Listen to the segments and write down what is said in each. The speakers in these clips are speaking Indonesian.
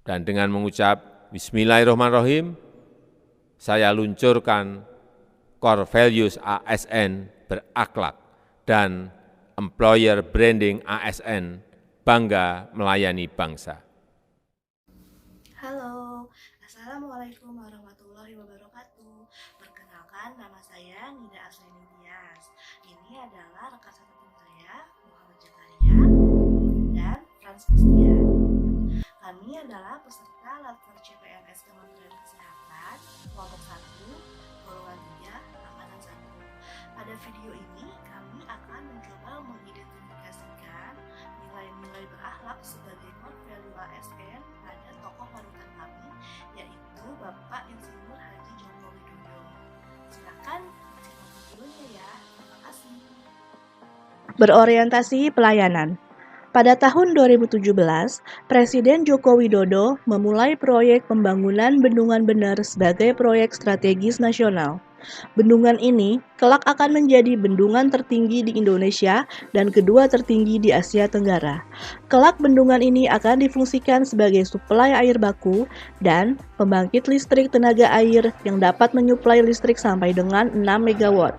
Dan dengan mengucap Bismillahirrahmanirrahim, saya luncurkan Core Values ASN berakhlak dan Employer Branding ASN bangga melayani bangsa. Halo, Assalamualaikum warahmatullahi wabarakatuh. Perkenalkan, nama saya Nida Asleni Dias. Ini adalah rekan satu tim saya, Muhammad Jakaria dan Frans Christian. Kami adalah peserta Lapor CPNS Kementerian Kesehatan, kelompok 1, golongan 3, angkatan 1. Pada video ini, kami akan mencoba mengidentifikasikan nilai-nilai berakhlak sebagai core value ASN pada tokoh panutan kami, yaitu Bapak Insinyur Haji Joko Widodo. Silakan simak videonya ya. Terima kasih. Berorientasi pelayanan. Pada tahun 2017, Presiden Joko Widodo memulai proyek pembangunan Bendungan Bener sebagai proyek strategis nasional. Bendungan ini kelak akan menjadi bendungan tertinggi di Indonesia dan kedua tertinggi di Asia Tenggara. Kelak bendungan ini akan difungsikan sebagai suplai air baku dan pembangkit listrik tenaga air yang dapat menyuplai listrik sampai dengan 6 MW.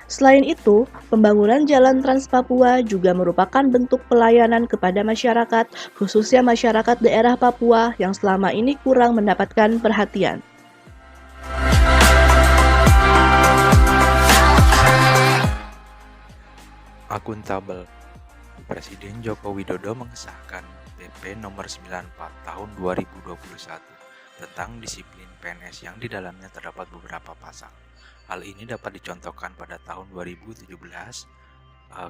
Selain itu, pembangunan Jalan Trans Papua juga merupakan bentuk pelayanan kepada masyarakat, khususnya masyarakat daerah Papua yang selama ini kurang mendapatkan perhatian. Akuntabel. Presiden Joko Widodo mengesahkan PP Nomor 94 Tahun 2021 tentang disiplin PNS yang di dalamnya terdapat beberapa pasal. Hal ini dapat dicontohkan pada tahun 2017,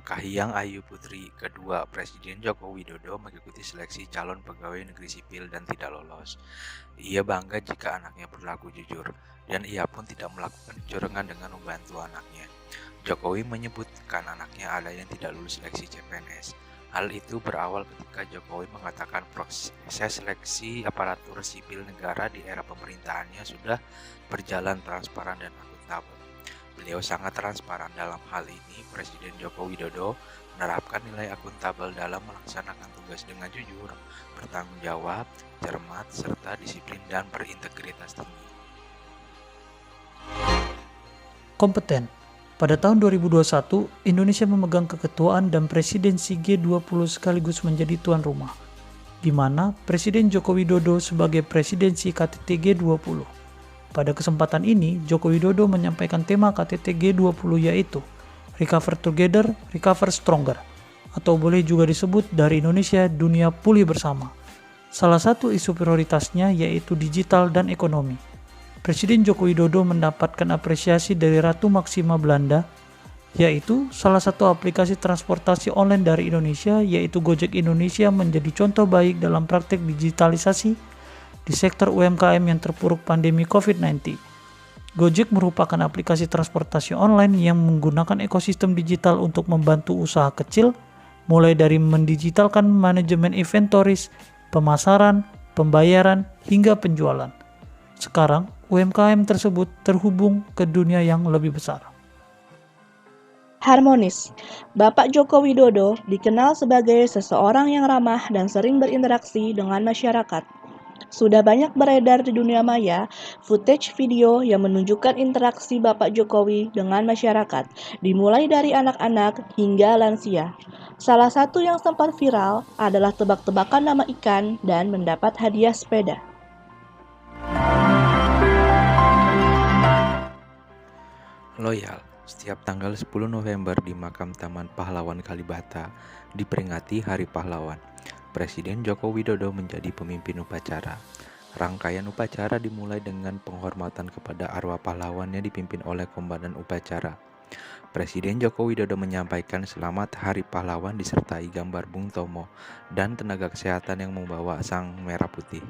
Kahiyang Ayu Putri kedua Presiden Joko Widodo mengikuti seleksi calon pegawai negeri sipil dan tidak lolos. Ia bangga jika anaknya berlaku jujur, dan ia pun tidak melakukan kecurangan dengan membantu anaknya. Jokowi menyebutkan anaknya ada yang tidak lulus seleksi CPNS. Hal itu berawal ketika Jokowi mengatakan proses seleksi aparatur sipil negara di era pemerintahannya sudah berjalan transparan dan akuntabel. Beliau sangat transparan dalam hal ini. Presiden Joko Widodo menerapkan nilai akuntabel dalam melaksanakan tugas dengan jujur, bertanggung jawab, cermat, serta disiplin dan berintegritas tinggi. Kompeten. Pada tahun 2021, Indonesia memegang keketuaan dan presidensi G20 sekaligus menjadi tuan rumah, di mana Presiden Joko Widodo sebagai presidensi KTT G20. Pada kesempatan ini, Joko Widodo menyampaikan tema KTT G20 yaitu Recover Together, Recover Stronger, atau boleh juga disebut dari Indonesia Dunia Pulih Bersama. Salah satu isu prioritasnya yaitu digital dan ekonomi. Presiden Joko Widodo mendapatkan apresiasi dari Ratu Maksima Belanda, yaitu salah satu aplikasi transportasi online dari Indonesia, yaitu Gojek Indonesia menjadi contoh baik dalam praktek digitalisasi di sektor UMKM yang terpuruk pandemi COVID-19. Gojek merupakan aplikasi transportasi online yang menggunakan ekosistem digital untuk membantu usaha kecil, mulai dari mendigitalkan manajemen inventories, pemasaran, pembayaran, hingga penjualan. Sekarang, UMKM tersebut terhubung ke dunia yang lebih besar. Harmonis. Bapak Joko Widodo dikenal sebagai seseorang yang ramah dan sering berinteraksi dengan masyarakat. Sudah banyak beredar di dunia maya footage video yang menunjukkan interaksi Bapak Jokowi dengan masyarakat, dimulai dari anak-anak hingga lansia. Salah satu yang sempat viral adalah tebak-tebakan nama ikan dan mendapat hadiah sepeda. Loyal. Setiap tanggal 10 November di Makam Taman Pahlawan Kalibata diperingati Hari Pahlawan. Presiden Joko Widodo menjadi pemimpin upacara. Rangkaian upacara dimulai dengan penghormatan kepada arwah pahlawan yang dipimpin oleh Komandan Upacara. Presiden Joko Widodo menyampaikan selamat Hari Pahlawan disertai gambar Bung Tomo dan tenaga kesehatan yang membawa sang merah putih.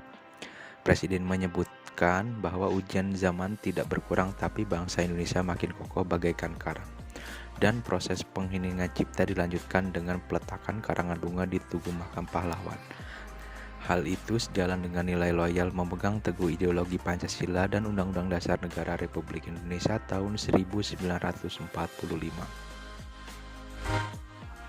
Presiden menyebutkan bahwa ujian zaman tidak berkurang tapi bangsa Indonesia makin kokoh bagaikan karang. Dan proses pengheningan cipta dilanjutkan dengan peletakan karangan bunga di tugu makam pahlawan. Hal itu sejalan dengan nilai loyal memegang teguh ideologi Pancasila dan Undang-Undang Dasar Negara Republik Indonesia tahun 1945.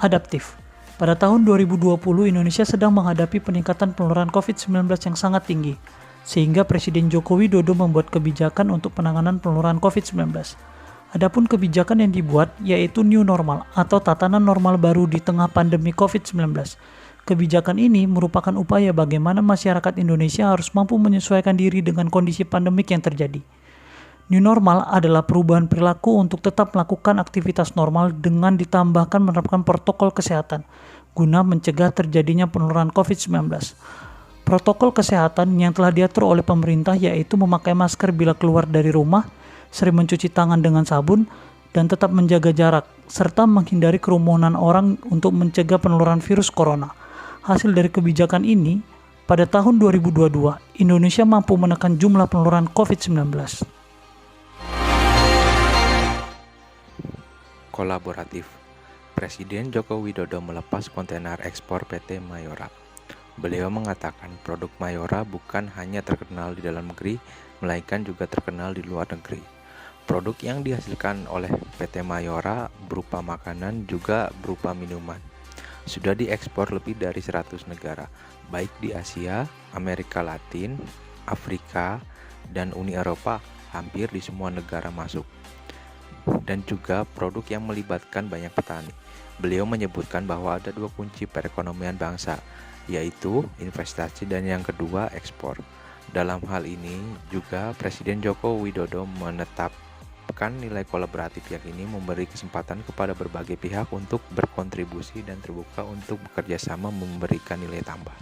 Adaptif. Pada tahun 2020, Indonesia sedang menghadapi peningkatan penularan COVID-19 yang sangat tinggi, sehingga Presiden Joko Widodo membuat kebijakan untuk penanganan penularan COVID-19. Adapun kebijakan yang dibuat yaitu New Normal atau tatanan normal baru di tengah pandemi COVID-19. Kebijakan ini merupakan upaya bagaimana masyarakat Indonesia harus mampu menyesuaikan diri dengan kondisi pandemik yang terjadi. New normal adalah perubahan perilaku untuk tetap melakukan aktivitas normal dengan ditambahkan menerapkan protokol kesehatan guna mencegah terjadinya penularan COVID-19. Protokol kesehatan yang telah diatur oleh pemerintah yaitu memakai masker bila keluar dari rumah, sering mencuci tangan dengan sabun, dan tetap menjaga jarak, serta menghindari kerumunan orang untuk mencegah penularan virus corona. Hasil dari kebijakan ini, pada tahun 2022, Indonesia mampu menekan jumlah penularan COVID-19. Kolaboratif. Presiden Joko Widodo melepas kontainer ekspor PT Mayora. Beliau mengatakan produk Mayora bukan hanya terkenal di dalam negeri, melainkan juga terkenal di luar negeri. Produk yang dihasilkan oleh PT Mayora berupa makanan juga berupa minuman. Sudah diekspor lebih dari 100 negara, baik di Asia, Amerika Latin, Afrika, dan Uni Eropa, hampir di semua negara masuk. Dan juga produk yang melibatkan banyak petani. Beliau menyebutkan bahwa ada dua kunci perekonomian bangsa, yaitu investasi dan yang kedua ekspor. Dalam hal ini juga Presiden Joko Widodo menetapkan nilai kolaboratif yang ini memberi kesempatan kepada berbagai pihak untuk berkontribusi dan terbuka untuk bekerja sama memberikan nilai tambah.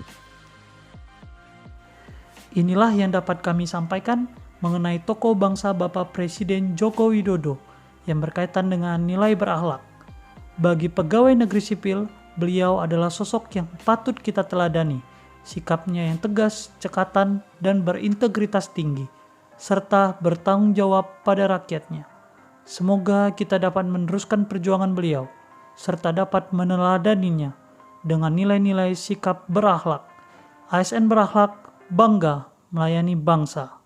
Inilah yang dapat kami sampaikan mengenai tokoh bangsa Bapak Presiden Joko Widodo yang berkaitan dengan nilai berakhlak. Bagi pegawai negeri sipil, beliau adalah sosok yang patut kita teladani. Sikapnya yang tegas, cekatan, dan berintegritas tinggi, serta bertanggung jawab pada rakyatnya. Semoga kita dapat meneruskan perjuangan beliau, serta dapat meneladaninya dengan nilai-nilai sikap berakhlak. ASN berakhlak, bangga melayani bangsa.